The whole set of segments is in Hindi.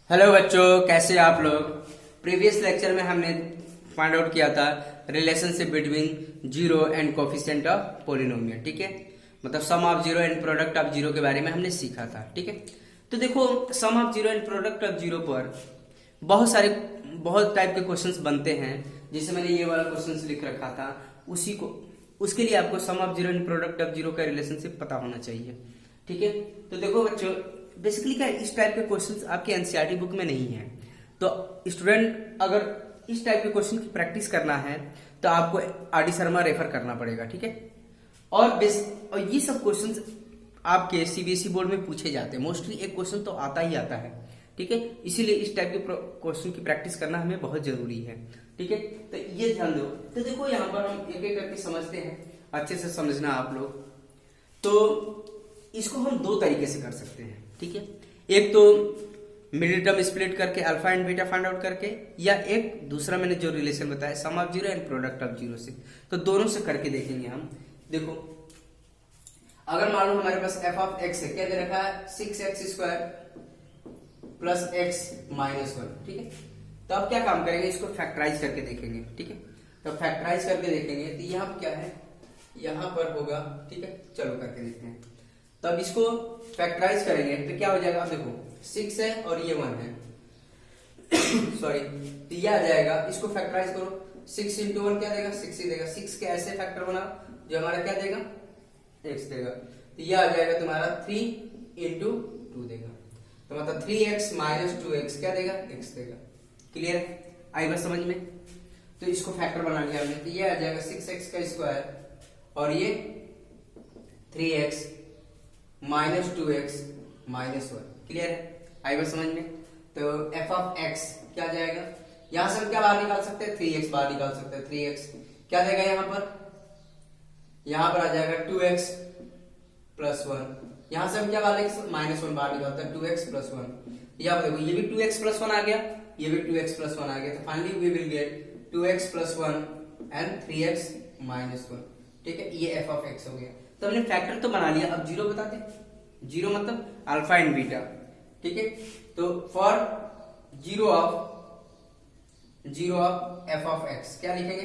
हेलो बच्चों, कैसे हैं आप लोग। प्रीवियस लेक्चर में हमने फाइंड आउट किया था relationship between zero and coefficient of polynomial. ठीक है, मतलब sum of zero and product of zero के बारे में हमने सीखा था। ठीक है, तो देखो sum of zero and product of zero पर बहुत टाइप के क्वेश्चंस बनते हैं। जैसे मैंने ये वाला क्वेश्चंस लिख रखा था, उसके लिए आपको sum of zero and product of zero का रिलेशनशिप पता होना चाहिए। ठीक है, तो देखो बच्चों, बेसिकली क्या इस टाइप के क्वेश्चंस आपके एनसीईआरटी बुक में नहीं है। तो स्टूडेंट अगर इस टाइप के क्वेश्चन की प्रैक्टिस करना है तो आपको आर डी शर्मा रेफर करना पड़ेगा। ठीक है, और ये सब क्वेश्चंस आपके सीबीएसई बोर्ड में पूछे जाते हैं। मोस्टली एक क्वेश्चन तो आता ही आता है। ठीक है, इसीलिए इस टाइप के क्वेश्चन की प्रैक्टिस करना हमें बहुत जरूरी है। ठीक है, तो ये ध्यान दो। तो देखो यहाँ पर हम एक एक करके समझते हैं, अच्छे से समझना आप लोग। तो इसको हम दो तरीके से कर सकते हैं। ठीक है, एक तो मिडिल टर्म स्प्लिट करके alpha and beta find out करके, या एक दूसरा मैंने जो रिलेशन बताया sum of zero and product of zero से। तो दोनों से करके देखेंगे हम। देखो अगर मान लो हमारे पास एफ ऑफ एक्स है, क्या दे रखा है 6x² प्लस एक्स माइनस 1। ठीक है, तो अब क्या काम करेंगे, इसको फैक्टराइज करके देखेंगे। ठीक है, तो फैक्टराइज करके देखेंगे तो यहाँ पर क्या है, यहाँ पर होगा। ठीक है, चलो करके देखते हैं। तो अब इसको फैक्टराइज करेंगे तो क्या हो जाएगा, अब देखो 6 है और ये 1 है सॉरी, तो ये आ जाएगा। इसको फैक्टराइज करो, 6 इंटू 1 क्या देगा, 6 ही देगा। 6 के ऐसे फैक्टर बना जो हमारा क्या देगा, x देगा। तो ये आ जाएगा तुम्हारा 3 इंटू 2 देगा। तो मतलब 3x माइनस 2x क्या देगा, x देगा। क्लियर है, आई बात समझ में। तो इसको फैक्टर बना लिया हमने, तो ये आ जाएगा 6x का स्क्वायर और ये 3x minus 2x minus 1। Clear है, आई बात समझ में। तो f ऑफ x क्या जाएगा, यहां से हम क्या बाहर निकाल सकते हैं, 3x बाहर निकाल सकते हैं। 3x क्या देगा, यहां पर आ जाएगा 2x प्लस 1। यहां से हम क्या बाहर माइनस 1 बाहर निकालते हैं, 2x प्लस 1। यहाँ पर देखो ये भी 2x प्लस 1 आ गया, ये भी 2x प्लस 1 आ गया। तो finally we will get 2x plus 1 and 3x minus 1। ठीक है, ये f ऑफ x हो गया। तो हमने फैक्टर तो बना लिया। अब जीरो बताते, जीरो मतलब अल्फा एंड बीटा। ठीक है, तो for zero of F of X क्या लिखेंगे,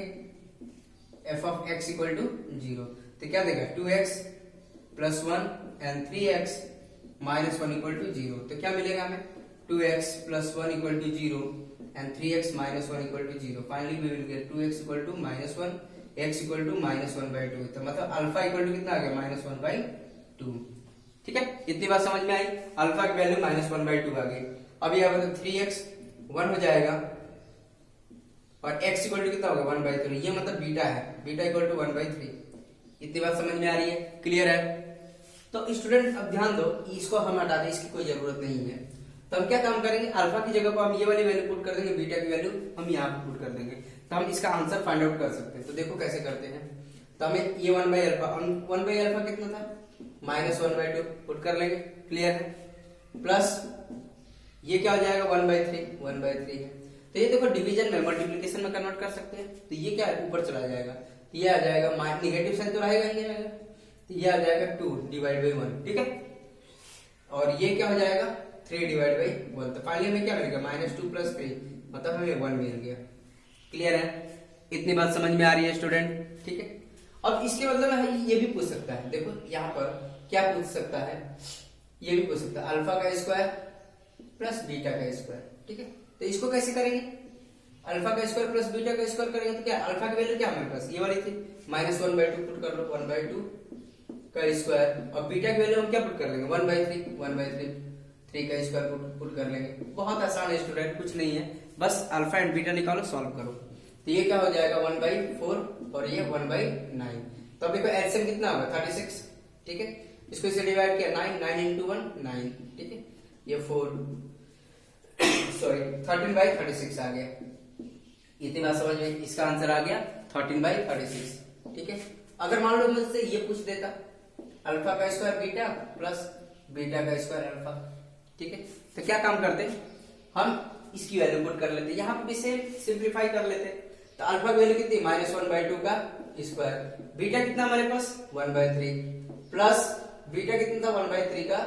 F of X equal to zero. तो क्या देगा 2x plus 1 and 3x minus 1 equal to zero. तो क्या मिलेगा हमें, 2x plus 1 equal to zero and 3x minus 1 equal to zero. Finally we will get 2x equal to minus 1, x equal to minus 1/2। तो मतलब अल्फा इक्वल टू कितना आ गया, माइनस 1/2। ठीक है, इतनी बात समझ में आई। अल्फा की वैल्यू माइनस 1/2 आ गई। अब यहाँ पर 3x 1 हो जाएगा और x इक्वल टू कितना होगा 1/3। ये मतलब बीटा है, बीटा इक्वल टू 1/3। इतनी बात समझ में आ रही है, क्लियर है। तो स्टूडेंट अब ध्यान दो, इसको हम हटा दें, इसकी कोई जरूरत नहीं है। तो हम क्या काम करेंगे, अल्फा की जगह पर हम ये वाली वैल्यू पुट कर देंगे, बीटा की वैल्यू हम यहाँ पे पुट कर देंगे। तो हम इसका आंसर फाइंड आउट कर सकते हैं। तो देखो कैसे करते हैं। तो हमें ये 1/अल्फा कितना था, माइनस 1/2 पुट कर लेंगे। क्लियर है, प्लस ये क्या हो जाएगा 1/3 है। तो ये देखो डिवीजन में मल्टीप्लिकेशन में कन्वर्ट कर सकते हैं। तो ये क्या है, ऊपर चला जाएगा। तो ये आ जाएगा, निगेटिव साइन तो रहेगा ही रहेगा। तो ये आ जाएगा 2 डिवाइड बाई 1। ठीक है, और ये क्या हो जाएगा 3 डिवाइड बाई 1। तो फाइनली हमें क्या मिलेगा, -2 + 3, मतलब हमें 1 मिल गया। क्लियर है, इतनी बात समझ में आ रही है स्टूडेंट। ठीक है, अब इसके मतलब ये भी पूछ सकता है। देखो यहाँ पर क्या पूछ सकता है, ये भी पूछ सकता है अल्फा का स्क्वायर प्लस बीटा का स्क्वायर। ठीक है, तो इसको कैसे करेंगे, अल्फा का स्क्वायर प्लस बीटा का स्क्वायर करेंगे तो क्या, अल्फा की वैल्यू क्या हमारे पास ये वाली थी, माइनस 1/2 पुट कर लो, 1/2 का स्क्वायर। और बीटा की वैल्यू हम क्या पुट कर लेंगे, 1/3 3 का स्क्वायर पुट कर लेंगे। बहुत आसान है स्टूडेंट, कुछ नहीं है, बस अल्फा एंड बीटा निकालो, सॉल्व करो। तो ये क्या हो जाएगा 1/4 और ये 1/9। तो अब देखो एलसीएम कितना होगा 36। ठीक है, इसको इसे डिवाइड किया 9 इंटू 1 9। ठीक है, ये 13/36 आ गया। इतनी बात समझ में, इसका आंसर आ गया 13/36। ठीक है, अगर मान लो मुझसे ये पूछ देता अल्फा का स्क्वायर बीटा प्लस बीटा का स्क्वायर अल्फा। ठीक है, तो क्या काम करते, हम इसकी वैल्यू पुट कर लेते, यहाँ पे भी सेम सिंप्लीफाई कर लेते। तो अल्फा की वैल्यू कितनी, -1/2 का स्क्वायर, बीटा कितना हमारे पास 1/3 प्लस बीटा कितना था 1/3 का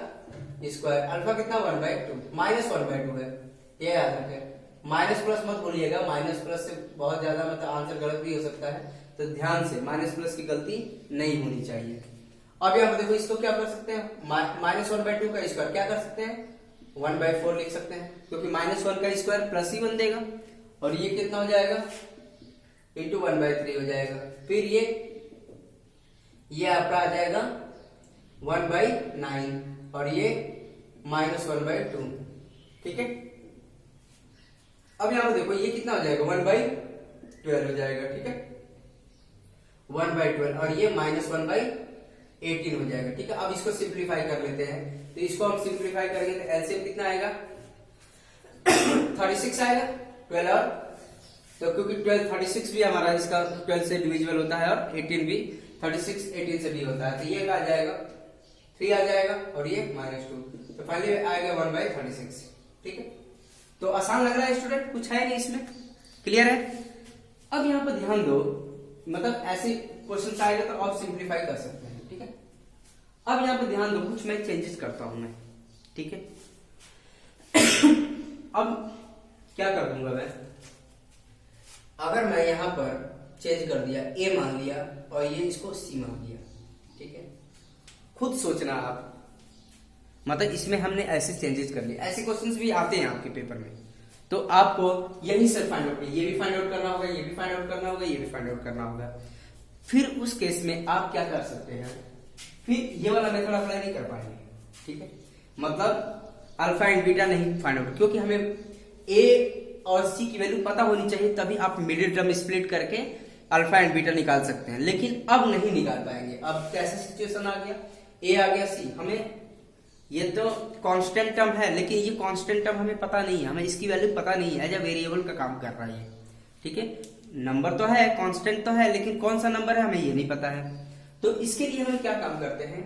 स्क्वायर, अल्फा कितना 1/2 -1/2 है। ये याद रखें, माइनस प्लस मत भूलिएगा, माइनस प्लस से बहुत ज्यादा मतलब आंसर गलत भी हो सकता है, तो ध्यान से माइनस प्लस की गलती नहीं होनी चाहिए। अब यहाँ पर देखो इसको क्या कर सकते हैं, -1/2 का स्क्वायर क्या कर सकते हैं, 1/4 लिख सकते हैं, क्योंकि -1 का स्क्वायर प्लस ही 1 देगा, और ये कितना हो जाएगा इंटू 1/3 हो जाएगा। फिर ये आपका आ जाएगा 1/9 और ये -1/2, ठीक है। अब यहां पर देखो ये कितना हो जाएगा 1/12 हो जाएगा, ठीक है, 1/12 और ये -1/18 हो जाएगा, ठीक है। अब इसको सिंप्लीफाई कर लेते हैं, तो इसको हम सिंप्लीफाई करेंगे तो एलसीएम कितना आएगा 36 आएगा, 12 और तो क्योंकि 12 36 भी हमारा इसका 12 से डिविजिबल होता है और 18 भी 36 18 से भी होता है, तो ये आ जाएगा 3 आ जाएगा और ये -2, तो फाइनली आएगा 1/36, ठीक है। तो आसान लग रहा है स्टूडेंट, कुछ है नहीं इसमें, क्लियर है। अब यहाँ पर ध्यान दो, मतलब ऐसे क्वेश्चन आएगा तो आप सिंप्लीफाई कर सकते हैं, ठीक है। अब यहाँ पर ध्यान दो, कुछ मैं चेंजेस करता हूं मैं, ठीक है। अब क्या कर दूंगा मैं, अगर मैं यहां पर चेंज कर दिया, ए मान लिया और ये इसको सी मान लिया, ठीक है, खुद सोचना आप, मतलब इसमें हमने ऐसे चेंजेस कर लिए, ऐसे क्वेश्चंस भी आते हैं आपके पेपर में, तो आपको यही से फाइंड आउट, ये भी फाइंड आउट करना होगा, ये भी फाइंड आउट करना होगा, ये भी फाइंड आउट करना होगा। फिर उस केस में आप क्या कर सकते हैं, फिर ये वाला मेथड अप्लाई नहीं कर पाएंगे, ठीक है, मतलब अल्फा एंड बीटा नहीं फाइंड आउट, क्योंकि हमें ए और सी की वैल्यू पता होनी चाहिए, तभी आप मिडिल टर्म स्प्लिट करके अल्फा एंड बीटा निकाल सकते हैं, लेकिन अब नहीं निकाल पाएंगे। अब कैसा सिचुएशन आ गया, ए आ गया सी, हमें ये तो कांस्टेंट टर्म है, लेकिन ये कांस्टेंट टर्म हमें पता नहीं है, हमें इसकी वैल्यू पता नहीं है, एज अ वेरिएबल का काम कर रहा है, ठीक है। नंबर तो है, कांस्टेंट तो है, लेकिन कौन सा नंबर है हमें ये नहीं पता है। तो इसके लिए हम क्या काम करते हैं,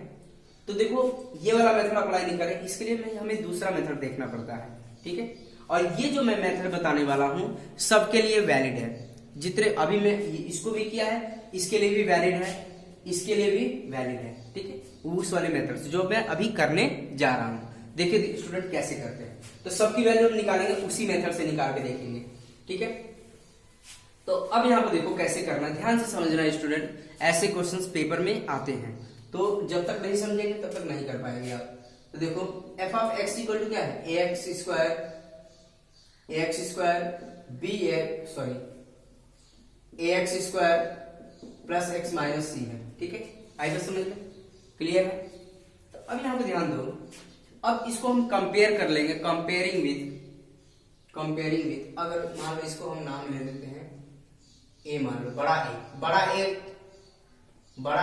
तो देखो ये वाला मेथड अप्लाई नहीं करें, इसके लिए हमें दूसरा मेथड देखना पड़ता है, ठीक है। और ये जो मैं मेथड बताने वाला हूं सबके लिए वैलिड है, जितने अभी मैं इसको भी किया है, इसके लिए भी वैलिड है, इसके लिए भी वैलिड है, ठीक है। उस वाले मेथड से जो मैं अभी करने जा रहा हूं, देखिए स्टूडेंट कैसे करते हैं, तो सबकी वैल्यू हम निकालेंगे, उसी मेथड से निकाल के देखेंगे, ठीक है। तो अब यहाँ पर देखो कैसे करना, ध्यान से समझना स्टूडेंट, ऐसे क्वेश्चंस पेपर में आते हैं, तो जब तक नहीं समझेंगे तब तक नहीं कर पाएंगे आप। तो देखो F of X equal to क्या है, ax square ax square plus X minus C है, ठीक है, आई बात समझ में, क्लियर है। तो अब यहाँ पे ध्यान दो, अब इसको हम कंपेयर कर लेंगे, कंपेयरिंग विथ, अगर मान लो इसको हम नाम ले लेते हैं ए, मान लो बड़ा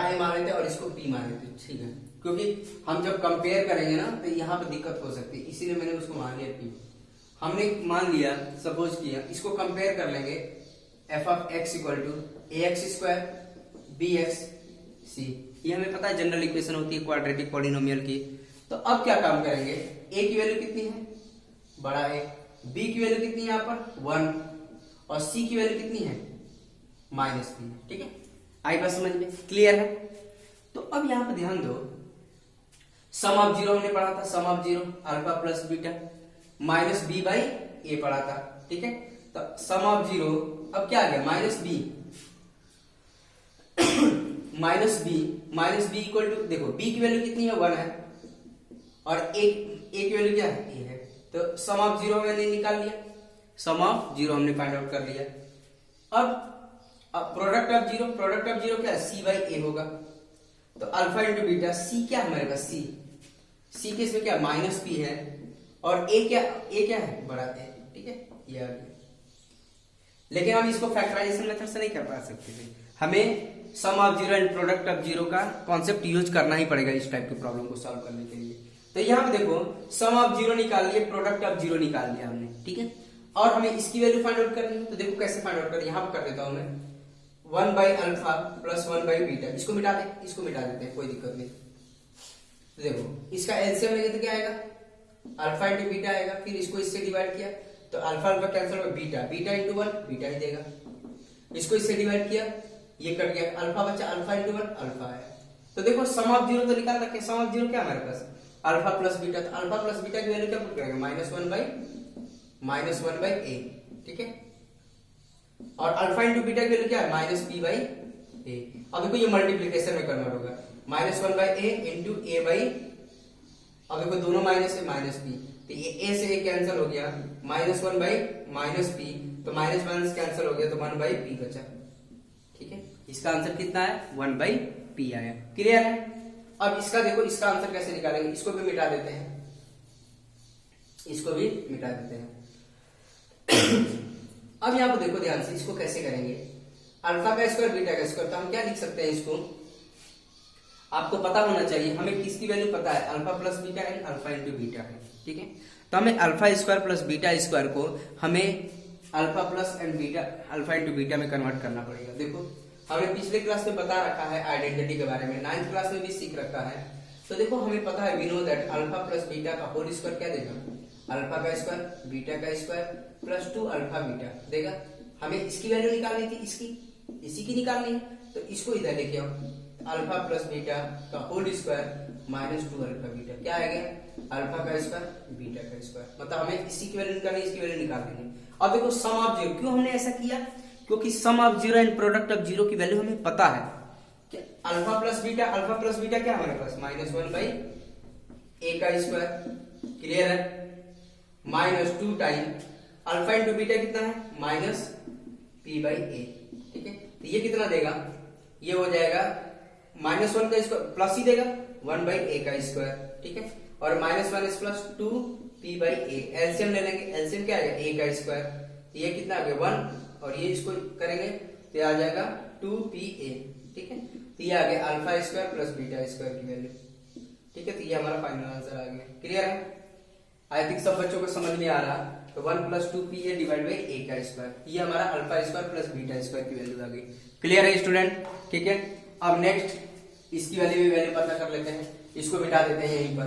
ए मान लेते हैं और इसको बी मान लेते हैं, ठीक है, क्योंकि हम जब कंपेयर करेंगे ना तो यहाँ पे दिक्कत हो सकती है, इसीलिए मैंने उसको मान लिया पी। हमने मान लिया, सपोज किया, इसको कंपेयर कर लेंगे, F of X equal to ax square bx c, ये हमें पता है जनरल इक्वेशन होती है क्वाड्रेटिक पॉलिनोमियल की। तो अब क्या काम करेंगे, a की वैल्यू कितनी है, बड़ा A, b की वैल्यू कितनी है यहाँ पर 1 और c की वैल्यू कितनी है -b, ठीक है, आई बात समझ में, क्लियर है। तो अब यहाँ पर ध्यान दो, सम ऑफ जीरो हमने पढ़ा था, sum of zero alpha plus beta minus B by A पढ़ा था, ठीक है। तो सम ऑफ जीरो अब क्या आ गया माइनस बी इक्वल टू, देखो बी की वैल्यू कितनी है 1 है और ए की वैल्यू क्या है ए है, तो सम ऑफ जीरो मैंने निकाल लिया, सम ऑफ जीरो हमने फाइंड आउट कर लिया। अब प्रोडक्ट ऑफ जीरो क्या है सी बाई ए होगा, तो अल्फा इंटू बीटा, सी क्या है हमारे पास सी के इसमें क्या माइनस पी है और ए क्या है बड़ा ए, ठीक है, ये आ गया। लेकिन हम इसको फैक्टराइजेशन मेथड से नहीं कर पा सकते थे, हमें sum of zero and product of zero का कॉन्सेप्ट यूज करना ही पड़ेगा इस टाइप की प्रॉब्लम को सॉल्व करने के लिए। तो यहाँ पे देखो सम ऑफ जीरो निकाल लिए, प्रोडक्ट ऑफ जीरो निकाल लिया हमने, ठीक है, और हमें इसकी वैल्यू फाइंड आउट करनी है। तो देखो कैसे फाइंड आउट करें, यहाँ पे कर देता हूं मैं 1 by alpha plus 1 by beta, इसको मिटा देते हैं, कोई दिक्कत नहीं। तो देखो इसका एलसीएम लेंगे तो क्या आएगा, अल्फा इंटू बीटा आएगा, फिर इसको इससे डिवाइड किया तो अल्फा कैंसिल होगा, बीटा इंटू 1 बीटा ही देगा, इसको इससे डिवाइड किया ये कट गया, अल्फा बचा, अल्फा इंटू 1 अल्फा है। तो देखो सम ऑफ जीरो तो निकाल रखे, सम ऑफ जीरो क्या हमारे पास अल्फा प्लस बीटा, तो अल्फा प्लस बीटा की वैल्यू क्या पुट करेंगे -1 बाई माइनस 1 बाई ए, ठीक है। और अल्फा इंटू बीटा की वैल्यू क्या है, माइनस पी बाई ए। अब देखो ये मल्टीप्लीकेशन में कन्वर्ट होगा, minus 1 by A into A by, अब देखो दोनों माइनस है, माइनस पी, तो ये ए से ए कैंसिल हो गया, माइनस 1 बाई माइनस पी, तो माइनस माइनस कैंसिल हो गया, तो 1 बाई पी बचा, ठीक है। इसका आंसर कितना है, 1 बाई पी आया। क्लियर है। अब इसका देखो, इसका आंसर कैसे निकालेंगे, इसको भी मिटा देते हैं, इसको भी मिटा देते हैं। अब यहां पर देखो ध्यान से, इसको कैसे करेंगे, अल्फा का स्क्वायर बीटा का स्क्वायर, तो हम क्या लिख सकते हैं इसको, आपको पता होना चाहिए, हमें किसकी वैल्यू पता है, alpha plus beta and alpha into beta है, ठीक है। तो हमें alpha square plus beta square को हमें alpha plus and beta, alpha into beta में कन्वर्ट करना पड़ेगा। देखो हमें पिछले क्लास में बता रखा है आइडेंटिटी के बारे में, 9th क्लास में भी सीख रखा है। तो देखो हमें पता है, we know that alpha plus beta का होल स्क्वायर क्या देगा, अल्फा का स्क्वायर बीटा का स्क्वायर प्लस 2 अल्फा बीटा देगा। हमें इसकी वैल्यू निकालनी थी, इसी की निकालनी है, तो इसको इधर लेके आओ, अल्फा प्लस बीटा का whole square minus 2 alpha beta, क्या आएगा, अल्फा का स्क्वायर बीटा का स्क्वायर, मतलब हमें इसी की वैल्यू निकालनी, इसकी वैल्यू निकाल देंगे। अब देखो सम ऑफ जीरो, क्यों हमने ऐसा किया, क्योंकि sum of zero and product of zero की वैल्यू हमें पता है कि अल्फा प्लस बीटा क्या हमारे पास, माइनस 1 बाई ए का स्क्वायर, क्लियर है, minus 2 time alpha into beta कितना है, माइनस पी बाई ए, ठीक है। तो ये कितना देगा, ये हो जाएगा माइनस 1 का स्क्वायर प्लस ही देगा 1 बाई ए का स्क्वायर, ठीक है, और minus 1 plus 2 P by A, LCM ले लेंगे, एलसीएम क्या आएगा, ए का स्क्वायर, तो ये कितना आ गया 1, और ये इसको करेंगे तो आ जाएगा 2 पी ए, ठीक है। तो ये आ गया alpha square plus beta square की वैल्यू, ठीक है। तो ये हमारा फाइनल आंसर आ गया। क्लियर है, आई थिंक सब बच्चों को समझ में आ रहा। तो 1 plus 2 P A divide by A का स्क्वायर, ये हमारा alpha square plus beta square की वैल्यू आ गई। क्लियर है स्टूडेंट, ठीक है। अब नेक्स्ट इसकी वैल्यू भी वैल्यू पता कर लेते हैं, इसको बिठा देते हैं यहीं पर।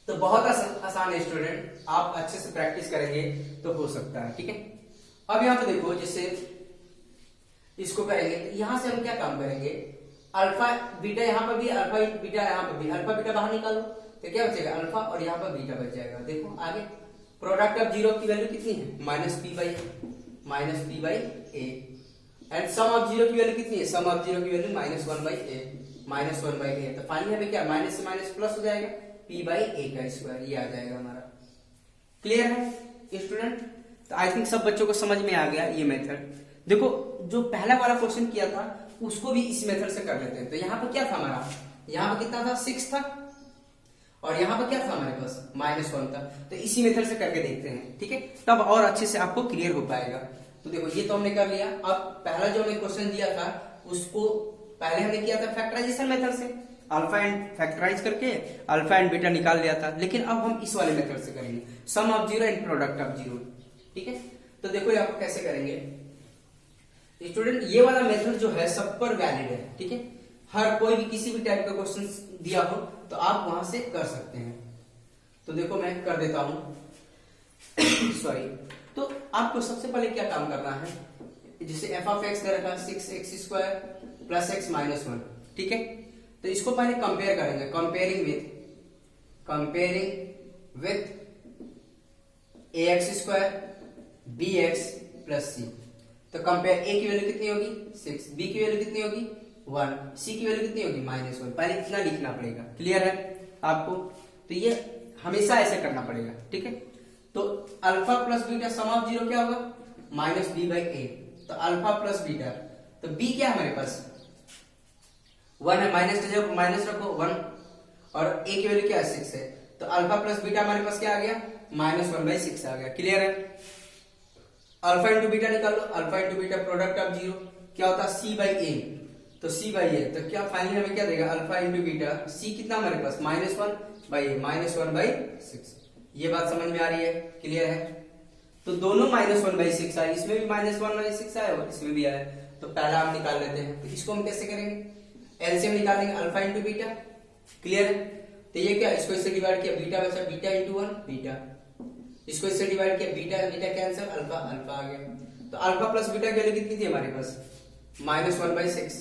तो बहुत आसान है स्टूडेंट, आप अच्छे से प्रैक्टिस करेंगे तो हो सकता है, ठीक है। अब यहाँ पे देखो, जैसे इसको करेंगे, यहां से हम क्या काम करेंगे, अल्फा बीटा यहाँ पर भी, अल्फा बीटा यहाँ पर भी, अल्फा बीटा बाहर निकालो तो क्या बचेगा, अल्फा, और यहाँ पर बीटा बच जाएगा। देखो आगे प्रोडक्ट ऑफ जीरो की वैल्यू कितनी है, minus P by A, and sum of zero की वैल्यू कितनी है, सम ऑफ जीरो की वैल्यू माइनस 1 बाई ए, तो फाइनली हमें क्या, माइनस से माइनस प्लस हो जाएगा, पी बाई ए का स्क्वायर, ये आ जाएगा हमारा। क्लियर है स्टूडेंट, तो आई थिंक सब बच्चों को समझ में आ गया ये मेथड। देखो जो पहला वाला क्वेश्चन किया था उसको भी इस मेथड से कर लेते हैं। तो यहाँ पर क्या था हमारा, यहाँ पर कितना था, 6 था, और यहाँ पर क्या था हमारे पास, माइनस 1 था। तो इसी मेथड से करके देखते हैं, ठीक है, तब और अच्छे से आपको क्लियर हो पाएगा। तो देखो ये तो हमने कर लिया। अब पहला जो हमने क्वेश्चन दिया था उसको पहले हमने किया था फैक्टराइजेशन मेथड से, अल्फा एंड फैक्टराइज करके अल्फा एंड बीटा निकाल लिया था। लेकिन अब हम इस वाले मेथड से करेंगे, sum of zero and product of zero, ठीक है। तो देखो यहाँ पर कैसे करेंगे स्टूडेंट, ये वाला मेथड जो है सब पर वैलिड है, ठीक है। हर कोई भी किसी भी टाइप का क्वेश्चन दिया हो तो आप वहां से कर सकते हैं। तो देखो मैं कर देता हूं सॉरी। तो आपको सबसे पहले क्या काम करना है, जैसे एफ ऑफ एक्स का रखा 6x square plus X minus 1, ठीक है। तो इसको पहले कंपेयर करेंगे, comparing with ax square bx plus c। तो कंपेयर a की वैल्यू कितनी होगी 6, b की वैल्यू कितनी होगी 1, c की वैल्यू कितनी होगी -1। पहले इतना लिखना पड़ेगा, क्लियर है आपको। तो ये हमेशा ऐसे करना पड़ेगा, ठीक है। तो alpha plus beta some of zero क्या होगा माइनस बी बाई ए। तो अल्फा प्लस बीटा, तो b क्या है हमारे पास 1 है, माइनस का जब माइनस रखो 1, और a की वैल्यू क्या है 6 है। तो अल्फा प्लस बीटा हमारे पास क्या आ गया -1/6 आ गया, क्लियर है। अल्फा इंटू बीटा निकाल लो, alpha into beta product of zero क्या होता है c बाई ए। तो c बाई ए, तो क्या फाइनली हमें क्या देगा अल्फा इंटू बीटा, c कितना हमारे पास -1/6। ये बात समझ में आ रही है, क्लियर है। तो दोनों -1/6 आए, इसमें भी -1/6 आया और इसमें भी आया। तो पहला हम निकाल लेते हैं। तो इसको हम कैसे करेंगे, एलसीएम निकालेंगे अल्फा इंटू बीटा, क्लियर है। तो ये क्या, इसको इससे डिवाइड किया बीटा बचा, बीटा इंटू 1 बीटा, इसको इससे डिवाइड किया beta beta cancel, alpha alpha आ गया। तो अल्फा प्लस बीटा की वैल्यू कितनी थी हमारे पास -1/6,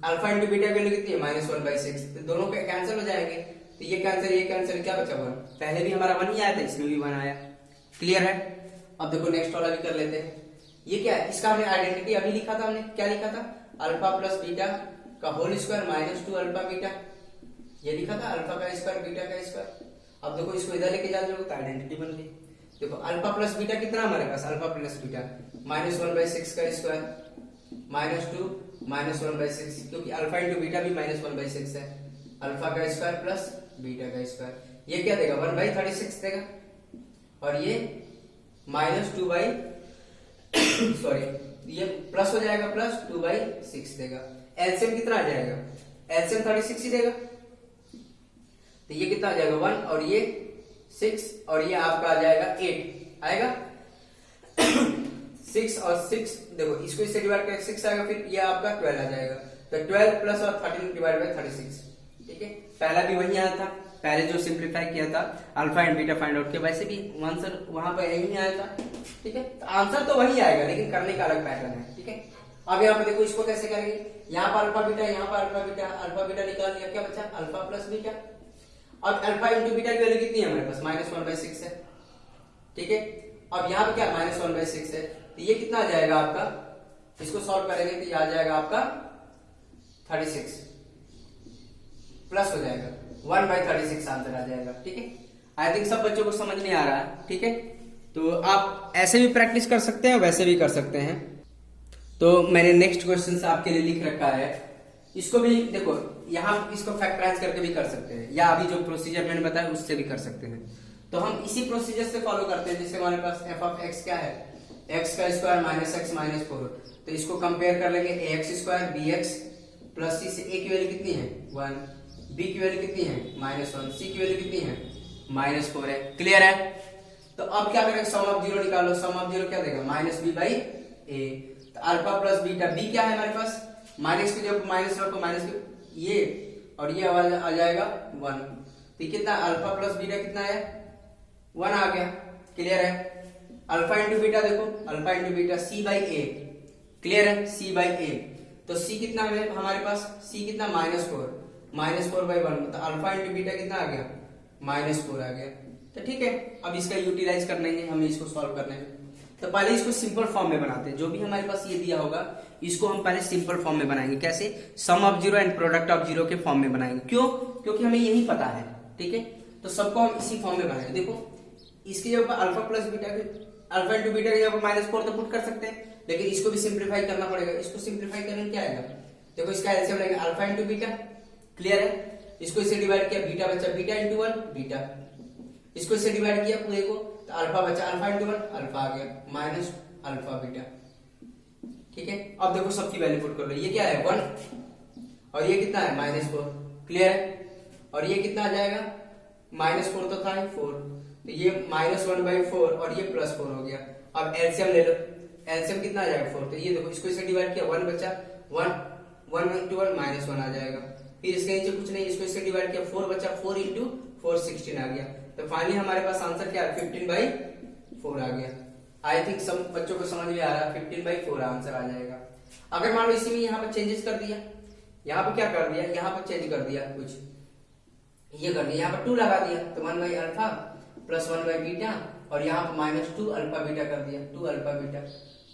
अल्फा इंटू बीटा की वैल्यू कितनी है -1/6। तो दोनों के कैंसिल हो जाएंगे, तो ये कैंसिल क्या बचा 1। पहले भी हमारा 1 ही आया था, इसमें भी 1 आया। क्लियर है। अब देखो नेक्स्ट वाला भी कर लेते हैं। ये क्या है, इसका हमने आइडेंटिटी अभी लिखा था, हमने क्या लिखा था, अल्फा प्लस बीटा का whole square minus 2 alpha beta, ये लिखा था अल्फा का स्क्वायर बीटा का स्क्वायर। अब देखो इसको इधर लेके जा रहे हो तो आइडेंटिटी बन गई। देखो अल्फा प्लस बीटा कितना हमारे पास, अल्फा प्लस बीटा -1/6 का स्क्वायर -2 -1/6, क्योंकि अल्फा इंटू बीटा भी -1/6 है। अल्फा का स्क्वायर प्लस बीटा का स्क्वायर, ये क्या देगा 1/36 देगा, और ये -2 सॉरी ये प्लस हो जाएगा प्लस 2/6 देगा। एलसीएम कितना आ जाएगा, एलसीएम 36 ही देगा, तो ये कितना आ जाएगा 1 और ये 6 और ये आपका आ जाएगा 8 आएगा। 6 और 6 देखो इसको इससे डिवाइड करके 6 आएगा, फिर ये आपका 12 आ जाएगा। तो 12 प्लस और 13 डिवाइड बाय 36, ठीक है। पहला भी वही आया था, पहले जो सिंप्लीफाई किया था alpha and beta find out के, वैसे भी आंसर वहां पर यही आया था, ठीक है। तो आंसर तो वही आएगा लेकिन करने का अलग पैटर्न है, ठीक है। अब यहाँ पे देखो इसको कैसे करेंगे, यहाँ पर अल्फा बीटा, यहाँ पर अल्फा बीटा निकाल लिया, क्या बचा अल्फा प्लस बीटा। अब अल्फा इंटू बीटा की वैल्यू कितनी है हमारे पास, -1/6 है, ठीक है। अब यहाँ पे क्या -1/6 है, तो ये कितना आ जाएगा आपका, इसको सॉल्व करेंगे तो ये आ जाएगा आपका 36 प्लस हो जाएगा 1/36 आंसर आ जाएगा, ठीक है। आई थिंक सब बच्चों को समझ में आ रहा है, ठीक है। तो आप ऐसे भी प्रैक्टिस कर सकते हैं, वैसे भी कर सकते हैं। तो मैंने नेक्स्ट क्वेश्चन आपके लिए लिख रखा है, इसको भी देखो यहाँ इसको फैक्टराइज करके भी कर सकते हैं, या अभी जो प्रोसीजर मैंने बताया उससे भी कर सकते हैं। तो हम इसी प्रोसीजर से फॉलो करते हैं, जैसे हमारे पास f ऑफ x क्या है, x का स्क्वायर -x -4, तो इसको कंपेयर कर लेंगे ax² bx प्लस c से a की वैल्यू कितनी है 1, b की वैल्यू कितनी है -1, c की वैल्यू कितनी है -4 है। क्लियर है। तो अब क्या करेंगे, सम ऑफ 0 निकालो, सम ऑफ 0 क्या देगा -b/a। तो अल्फा प्लस बीटा, b क्या है हमारे पास, माइनस के जब माइनस रखो माइनस के ये और ये आ जाएगा 1, तो कितना अल्फा प्लस बीटा कितना है 1 आ गया। क्लियर है। अल्फा इंटू बीटा देखो, alpha into beta c/a, clear है, c/a। तो c कितना है हमारे पास, c कितना -4/1, तो अल्फा इंटू बीटा कितना आ गया -4 आ गया। तो ठीक है, अब इसका यूटिलाइज कर लेंगे हमें इसको सॉल्व करने में। तो पहले इसको सिंपल फॉर्म में बनाते हैं, जो भी हमारे पास ये दिया होगा इसको हम पहले सिंपल फॉर्म में बनाएंगे। कैसे, सम ऑफ 0 एंड प्रोडक्ट ऑफ 0 के फॉर्म में बनाएंगे। क्यों, क्योंकि हमें यही पता है, ठीक है। तो सबको हम इसी फॉर्म में बनाएंगे। देखो इसके जगह अल्फा प्लस बीटा के अल्फा इंटू बीटा की जगह -4 तो पुट कर सकते हैं, लेकिन इसको भी सिंप्लीफाई करना पड़ेगा। इसको सिंप्लीफाई करने में क्या आएगा, देखो इसका एलसीएम लेंगे अल्फा इंटू बीटा, क्लियर है। इसको इससे डिवाइड किया, बीटा बचा बीटा इंटू 1 बीटा, इसको इससे डिवाइड किया पूरे को, तो अल्फा बचा अल्फा इंटू 1 अल्फा आ गया माइनस अल्फा बीटा, ठीक है। अब देखो सबकी वैल्यू पुट कर लो, ये क्या है 1 और ये कितना है -4, क्लियर है। और ये कितना आ जाएगा -4 तो था 4, तो ये -1/4 और ये +4 हो गया। अब एलसीएम ले लो, एलसीएम कितना आ जाएगा 4, तो ये देखो इसको इससे डिवाइड किया 1 बचा 1 इंटू 1 -1 आ जाएगा। फिर इसके नीचे कुछ नहीं, इसको इससे डिवाइड किया 4 बचा 4 इंटू 4 16 आ गया। तो फाइनली हमारे पास आंसर क्या है 15/4 आ गया। आई थिंक सब बच्चों को समझ में आ रहा है, 15/4 आंसर आ जाएगा। अगर मान लो इसी में यहाँ पर चेंजेस कर दिया, यहाँ पर क्या कर दिया, यहाँ पर चेंज कर दिया कुछ, ये कर दिया, यहाँ पर 2 लगा दिया, तो 1/अल्फा प्लस 1/बीटा और यहाँ पर -2 अल्फा बीटा कर दिया, 2 अल्फा बीटा।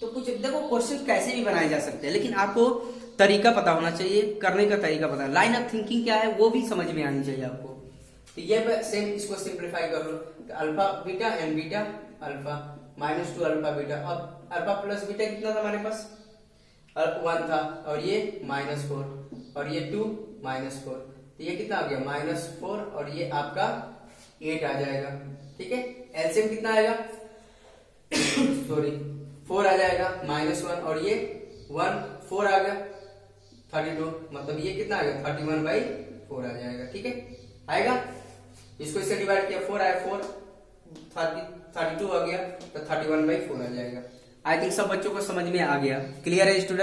तो कुछ देखो क्वेश्चन कैसे भी बनाए जा सकते हैं, लेकिन आपको तरीका पता होना चाहिए, करने का तरीका पता, लाइन ऑफ थिंकिंग क्या है वो भी समझ में आनी चाहिए आपको। तो ये सेम इसको सिंप्लीफाई कर लो, तो alpha beta and beta alpha -2 alpha beta. अब अल्फा प्लस बीटा कितना था हमारे पास 1 था, और ये -4 और ये 2 -4, तो ये कितना आ गया -4 और ये आपका 8 आ जाएगा, ठीक है। एलसीएम कितना आएगा सॉरी 4 आ जाएगा -1 और ये 1 4 आ गया 32, मतलब ये कितना आ गया 31/4 आ जाएगा, ठीक है आएगा। इसको इससे डिवाइड किया 4 आया 4 32 आ गया, तो 31/4 आ जाएगा। आई थिंक सब बच्चों को समझ में आ गया। क्लियर है स्टूडेंट।